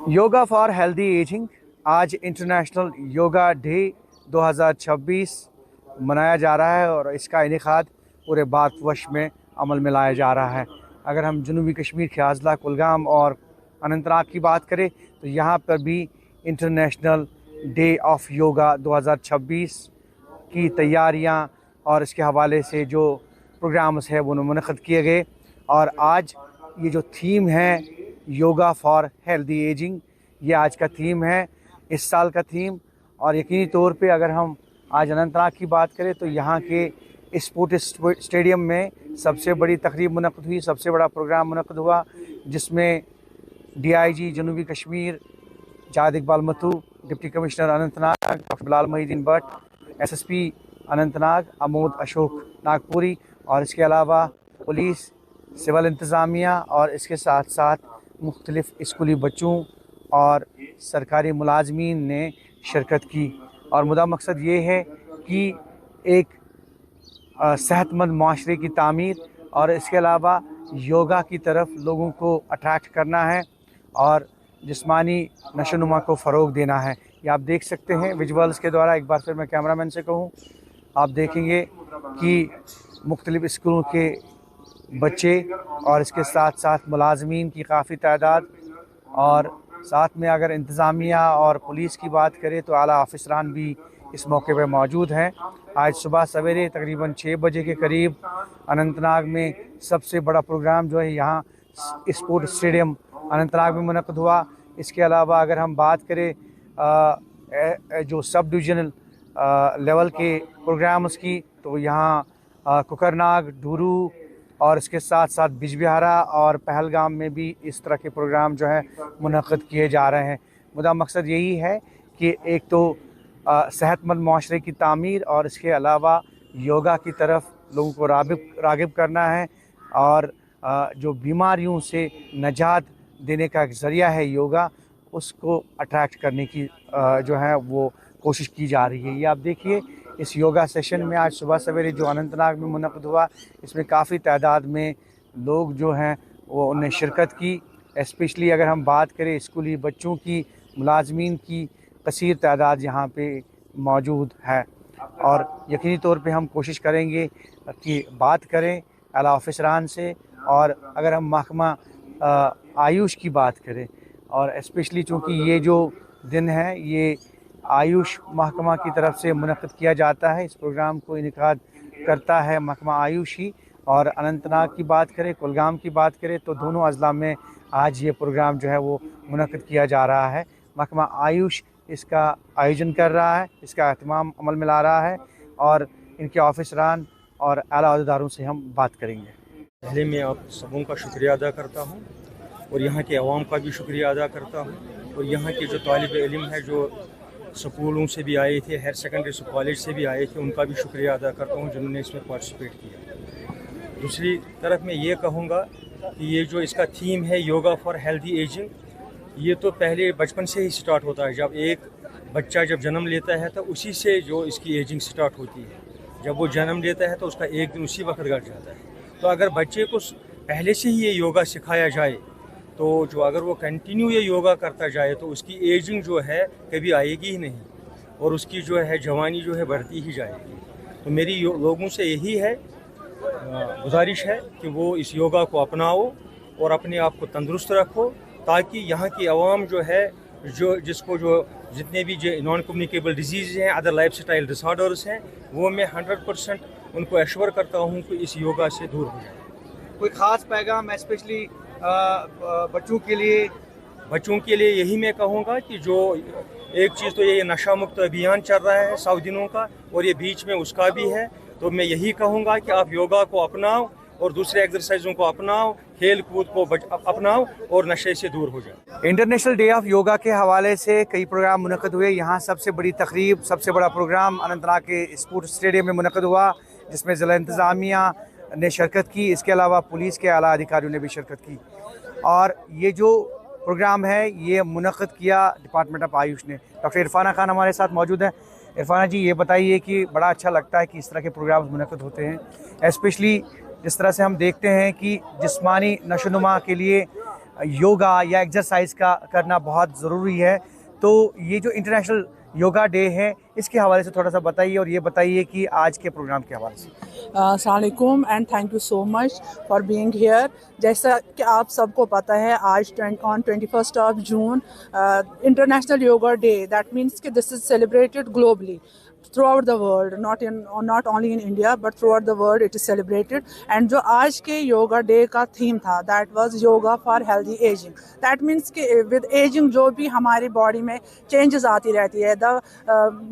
Yoga for healthy ageing. आज international yoga day 2026 मनाया जा रहा है और इसका इनेकाद पूरे भारतवर्ष में अमल में लाया जा रहा है। अगर हम जनूबी कश्मीर के अजला कुलगाम और अनंतनाग की बात करें तो यहाँ पर भी इंटरनेशनल डे ऑफ योगा 2026 की तैयारियाँ और इसके हवाले से जो प्रोग्राम्स है वो मुनक़्क़द किए गए। और आज ये जो थीम है योगा फॉर हेल्दी एजिंग, ये आज का थीम है, इस साल का थीम। और यकीनी तौर पे अगर हम आज अनंतनाग की बात करें तो यहाँ के स्पोर्ट्स स्टेडियम में सबसे बड़ी तकरीब मुनक़्क़द हुई, सबसे बड़ा प्रोग्राम मुनक़्क़द हुआ, जिसमें DIG जनूबी कश्मीर जाद Iqbal Mattoo, deputy commissioner Anantnag doctor Bilal Mohiuddin Bhat, SSP Anantnag Amod Ashok Nagpuri और इसके अलावा पुलिस, सिविल इंतज़ामिया और इसके साथ साथ मुख्तलिफ़ स्कूली बच्चों और सरकारी मुलाजमीन ने शिरकत की। और मुद्दा मकसद ये है कि एक सेहतमंद माशरे की तामीर और इसके अलावा योगा की तरफ लोगों को अट्रैक्ट करना है और जिस्मानी नशोनुमा को फ़रोग देना है। ये आप देख सकते हैं विजुअल्स के द्वारा। एक बार फिर मैं कैमरामैन से कहूँ, आप देखेंगे कि मुख्तलिफ़ स्कूलों के बच्चे और इसके साथ साथ मुलाजमीन की काफ़ी तादाद, और साथ में अगर इंतज़ामिया और पुलिस की बात करें तो आला ऑफिसरान भी इस मौके पर मौजूद हैं। आज सुबह सवेरे तकरीबन 6 बजे के करीब अनंतनाग में सबसे बड़ा प्रोग्राम जो है यहाँ स्पोर्ट्स स्टेडियम अनंतनाग में मुनक़्क़द हुआ। इसके अलावा अगर हम बात करें जो सब डिविजनल लेवल के प्रोग्राम्स की, तो यहाँ कुकरनाग, डूरू और इसके साथ साथ बिजबिहारा और पहलगाम में भी इस तरह के प्रोग्राम जो है मुनक़्क़द किए जा रहे हैं। मुद्दा मकसद यही है कि एक तो सेहतमंद माशरे की तामीर और इसके अलावा योगा की तरफ लोगों को राग़िब करना है और जो बीमारियों से निजात देने का एक ज़रिया है योगा, उसको अट्रैक्ट करने की जो है वो कोशिश की जा रही है। ये आप देखिए इस योगा सेशन में आज सुबह सवेरे जो अनंतनाग में मुनक़्क़द हुआ, इसमें काफ़ी तादाद में लोग जो हैं वो उन्हें शिरकत की। एस्पेशली अगर हम बात करें स्कूली बच्चों की, मुलाजमीन की कसीर तादाद यहाँ पे मौजूद है। और यकीनी तौर पे हम कोशिश करेंगे कि बात करें आला ऑफिसरान से। और अगर हम महकमा आयुष की बात करें, और एस्पेशली चूँकि ये जो दिन है ये आयुष महकमा की तरफ से मुनक़्क़द किया जाता है, इस प्रोग्राम को इनेकाद करता है महकमा आयुष ही। और अनंतनाग की बात करें, कुलगाम की बात करें तो दोनों अजला में आज ये प्रोग्राम जो है वो मुनक़्क़द किया जा रहा है। महकमा आयुष इसका आयोजन कर रहा है, इसका एहतमाम अमल में ला रहा है और इनके ऑफिसरान और आला अहदेदारों से हम बात करेंगे। पहले मैं आप सबों का शुक्रिया अदा करता हूँ और यहाँ के अवाम का भी शुक्रिया अदा करता हूँ। और यहाँ के जो तालिब इल्म है जो स्कूलों से भी आए थे, हायर सेकेंडरी कॉलेज से भी आए थे, उनका भी शुक्रिया अदा करता हूँ जिन्होंने इसमें पार्टिसिपेट किया। दूसरी तरफ मैं ये कहूँगा कि ये जो इसका थीम है योगा फॉर हेल्दी एजिंग, ये तो पहले बचपन से ही स्टार्ट होता है। जब एक बच्चा जब जन्म लेता है तो उसी से जो इसकी एजिंग स्टार्ट होती है। जब वो जन्म लेता है तो उसका एक दिन उसी वक्त घट जाता है। तो अगर बच्चे को पहले से ही ये योगा सिखाया जाए तो जो अगर वो कंटिन्यू ये योगा करता जाए तो उसकी एजिंग जो है कभी आएगी ही नहीं और उसकी जो है जवानी जो है बढ़ती ही जाएगी। तो मेरी लोगों से यही है गुजारिश है कि वो इस योगा को अपनाओ और अपने आप को तंदुरुस्त रखो, ताकि यहाँ की आवाम जो है जो जितने भी जो नॉन कम्युनिकेबल डिजीज़ हैं, अदर लाइफ स्टाइल डिसऑर्डर्स हैं, वो मैं 100% उनको एश्योर करता हूँ कि इस योगा से दूर हो जाए। कोई ख़ास पैगाम स्पेशली बच्चों के लिए यही मैं कहूँगा कि जो एक चीज़ तो ये नशा मुक्त अभियान चल रहा है 100 दिनों का, और ये बीच में उसका भी है। तो मैं यही कहूँगा कि आप योगा को अपनाओ और दूसरे एक्सरसाइजों को अपनाओ, खेल कूद को अपनाओ और नशे से दूर हो जाए। इंटरनेशनल डे ऑफ योगा के हवाले से कई प्रोग्राम मुनक़्क़द हुए। यहाँ सबसे बड़ी तकरीब, सबसे बड़ा प्रोग्राम अनंतनाग के स्पोर्ट्स स्टेडियम में मुनक़्क़द हुआ, जिसमें ज़िला इंतज़ामिया ने शिरकत की। इसके अलावा पुलिस के आला अधिकारियों ने भी शिरकत की। और ये जो प्रोग्राम है ये मुनक़्क़द किया डिपार्टमेंट ऑफ आयुष ने। डॉक्टर इरफाना खान हमारे साथ मौजूद हैं। इरफाना जी, ये बताइए कि बड़ा अच्छा लगता है कि इस तरह के प्रोग्राम्स मुनक़्क़द होते हैं, स्पेशली जिस तरह से हम देखते हैं कि जिस्मानी नशोनुमा के लिए योगा या एक्सरसाइज का करना बहुत ज़रूरी है। तो ये जो इंटरनेशनल योगा डे है, इसके हवाले से थोड़ा सा बताइए, और ये बताइए कि आज के प्रोग्राम के हवाले से। अस्सलाम वालेकुम and thank you so much for being here. जैसा कि आप सबको पता है, आज 21 of June international yoga day, that means कि this is celebrated globally throughout the world, not only in India but throughout the world it is celebrated. And जो आज के योगा डे का थीम था, that was yoga for healthy aging. That means कि with aging जो भी हमारी body में changes आती रहती है, the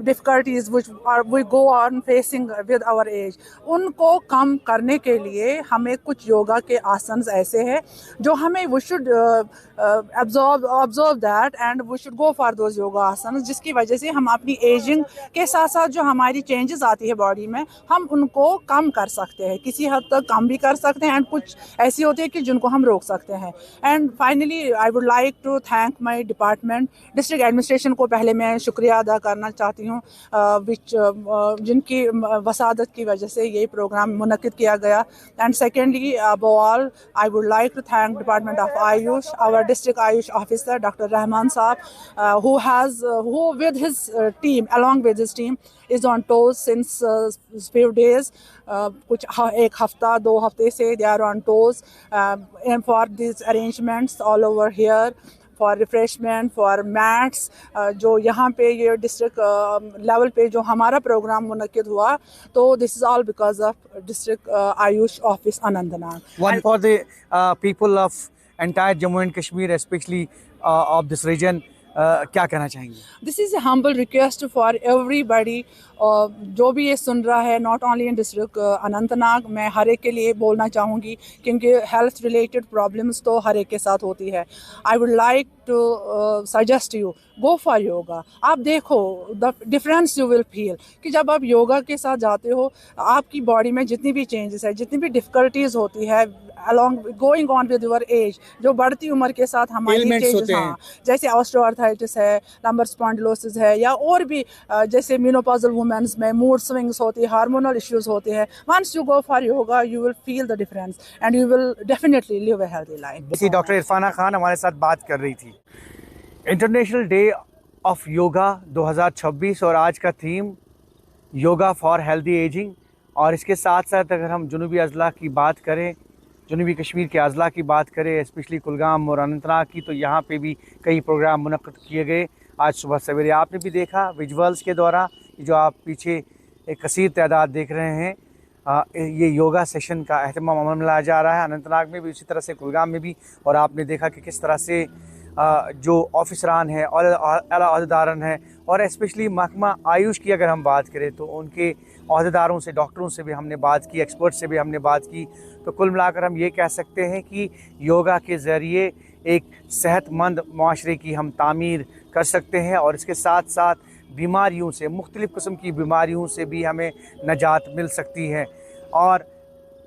difficulties which we go on facing with our age, उनको कम करने के लिए हमें कुछ योगा के आसन्स ऐसे हैं जो हमें we should observe that and we should go for those yoga asanas, जिसकी वजह से हम अपनी एजिंग के साथ साथ जो हमारी चेंजेस आती है बॉडी में, हम उनको कम कर सकते हैं, किसी हद तक कम भी कर सकते हैं, एंड कुछ ऐसी होती है कि जिनको हम रोक सकते हैं। And finally I would like to thank my department, district administration को पहले मैं शुक्रिया अदा करना चाहती हूँ, जिनकी वसादत की वजह से ये प्रोग्राम मुनक्किद किया गया। And secondly above all I would like to thank department of Ayush, our district Ayush officer doctor Rahman sahab, who with his team, along with his team, is on toes since few days, कुछ एक हफ्ता 2 हफ्ते से they are on toes and for these arrangements all over here, for refreshment, for mats, जो यहाँ पे ये district level पे जो हमारा प्रोग्राम मुनक्किद हुआ, तो this is all because of district Ayush office Anantnag. One for the people of entire Jammu and Kashmir, especially of this region, क्या कहना चाहेंगे? This is a humble request for everybody, जो भी ये सुन रहा है, not only in district Anantnag, मैं हर एक के लिए बोलना चाहूँगी, क्योंकि हेल्थ रिलेटेड प्रॉब्लम्स तो हर एक के साथ होती है। I would like to suggest you go for yoga. आप देखो the difference you will feel कि जब आप योगा के साथ जाते हो, आपकी बॉडी में जितनी भी चेंजेस है, जितनी भी डिफ़िकल्टीज़ होती है along going on with your age, जो बढ़ती उम्र के साथ हमारी चेंजेस, हाँ, जैसे ऑस्टियोआर्थराइटिस है, लंबर स्पॉन्डिलोसिस है, या और भी जैसे मेनोपॉजल वुमेन्स में मूड स्विंग्स होती है, हार्मोनल इश्यूज होते हैं, once you go for yoga you will feel the difference and you will definitely live a healthy life. Doctor Irfana Khan हमारे साथ बात कर रही थी। इंटरनेशनल डे ऑफ योगा 2026 और आज का theme yoga for healthy ageing. और इसके साथ साथ अगर हम जुनूबी अजला की बात करें, जनूबी कश्मीर के अजला की बात करें, स्पेशली कुलगाम और अनंतनाग की, तो यहाँ पे भी कई प्रोग्राम मुनक्किद किए गए। आज सुबह सवेरे आपने भी देखा विजुअल्स के द्वारा, जो आप पीछे एक कसीर तादाद देख रहे हैं, ये योगा सेशन का अहतमाम अमल में लाया जा रहा है। अनंतनाग में भी उसी तरह से, कुलगाम में भी। और आपने देखा कि किस तरह से जो ऑफिसरान हैं और आला अहदेदारान हैं, और स्पेशली महकमा आयुष की अगर हम बात करें तो उनके अहदेदारों से, डॉक्टरों से भी हमने बात की, एक्सपर्ट से भी हमने बात की। तो कुल मिलाकर हम ये कह सकते हैं कि योगा के ज़रिए एक सेहतमंद माशरे की हम तामीर कर सकते हैं, और इसके साथ साथ बीमारियों से, मुख्तलिफ़ किस्म की बीमारियों से भी हमें निजात मिल सकती है। और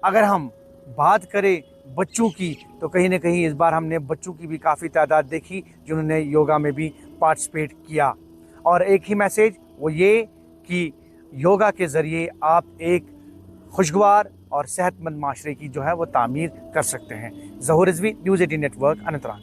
अगर हम बात करें बच्चों की, तो कहीं ना कहीं इस बार हमने बच्चों की भी काफ़ी तादाद देखी जिन्होंने योगा में भी पार्टिसिपेट किया। और एक ही मैसेज वो ये कि योगा के ज़रिए आप एक खुशगवार और सेहतमंद माशरे की जो है वो तामीर कर सकते हैं। ज़हूर रिज़वी, न्यूज़ 18 नेटवर्क, अनंतनाग।